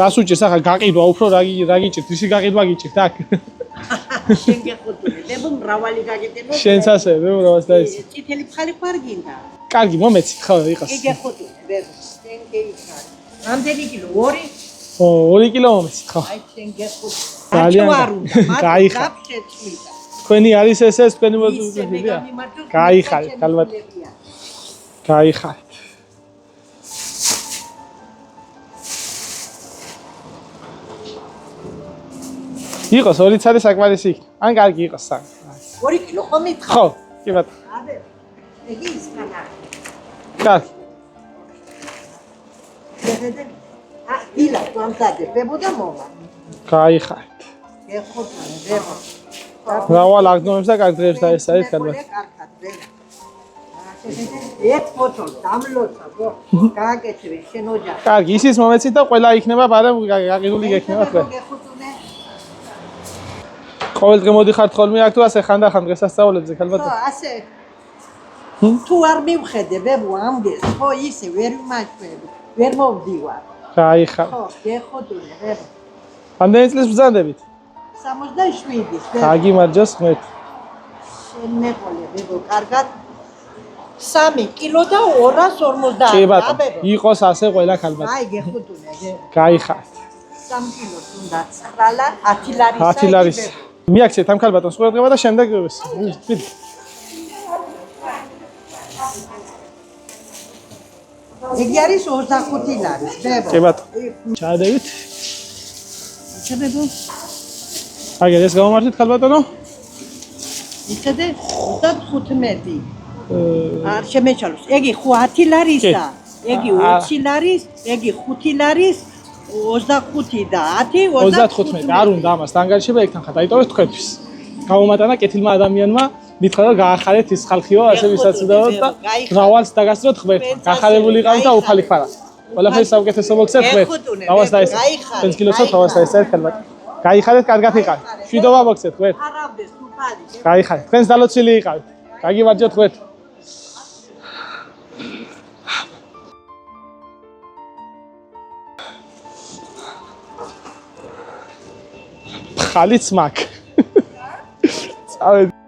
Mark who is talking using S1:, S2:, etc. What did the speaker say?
S1: რას უჭირს ახლა გაყიდვა უფრო რა გიჭირთ ისი გაყიდვა გიჭირთ აქ
S2: შენ გეხუთული დებო მრავალი გაგეტენო
S1: შენც ასე მეურავს და ის
S2: წითელი ფხალი ხარ გინდა
S1: კარგი მომეცით ხო იყოს
S2: კი გეხუთული დებო შენ გეიხარ რამდენი კილო 2
S1: 2 კილო მომეცით ხო
S2: აი შენ გეხუთული
S1: ძალიან გაიხარ თქვენი არის ეს თქვენი მოძებნილია გაიხარეთ ალბათ გაიხარეთ იყოს 2 წელი საკმარისი ან კარგი იყოს სამ
S2: 2 კილო ხომ მითხარ
S1: ხო კი ბატონო
S2: აბე ეგი ის კანა
S1: კარგი
S2: შეხედე დილა თამთადე ბებოდა მოვა
S1: გაიხარეთ
S2: გეხუთული დებო
S1: მრავალ აგნოებს და კარგ დღეებს დაესწრეთ ალბათ
S2: ერთ ფოტოს დამლოცა გააკეთე შენ ოჯახი
S1: კარგი ისიც მომეცით და ყველა იქნება მაგრამ გაყიდული გექნება თქვენ ყოველდღე მოდიხართ ხოლმე აქ თუ ასე ხანდახან დღესასწაულებზე ალბათ
S2: ხო ასე თუ არ მივხედე ბებო ამგეს ხო ისე ვერ ვიმაჩვევი ვერ მოვდივარ
S1: გაიხარ
S2: ხო გეხოდული ბებო
S1: ამდენი წლის ბრძანდებით
S2: 67-ის
S1: კარგი მარჯოს ხმეთ
S2: შენ მეყოლე ბებო კარგად 3 კილო და 250
S1: კი ბატონო იყოს ასე ყველა ალბათ
S2: აი გეხოდული
S1: გაიხართ
S2: 3 კილო უნდა 9 ლარი
S1: 10 ლარის მიაქცეთ ამ ქალბატონს ყურადღება და შემდეგ
S2: იგი არის 25 ლარი ბებო
S1: კი ბატონო ჩაადევით
S2: ბებო
S1: აგერ ეს გამომართეთ ქალბატონო
S2: იცოდე 35 არ შემეჩალოს ეგი 5 ლარისა ეგი 20 ლარის ეგი 5 ლარის 25 და 10
S1: 35 არ უნდა ამას დანგარიშება ეგთან ხარ დაიტოვეთ თქვენთვის გამომატანა კეთილმა ადამიანმა მითხრა რომ გაახარეთ ის ხალხიო ასე ვისაც უდავთ და მრავალს დაგასწროთ ღმერთთან გახარებული იყავით და უფალი ხარა ყველაფერი საუკეთესო მოგცეთ ღმერთ დავას დაესწრეთ 5 კილოსო თავას დაესწრეთ ხელმად გაიხარეთ კარგად იყავით შვიდობა მოგცეთ ღმერთ
S2: არავდეს უფალი
S1: გაიხარეთ თქვენს დალოცილი იყავით გაგიმარჯოთ ღმერთ ხალიც მაგ წავედი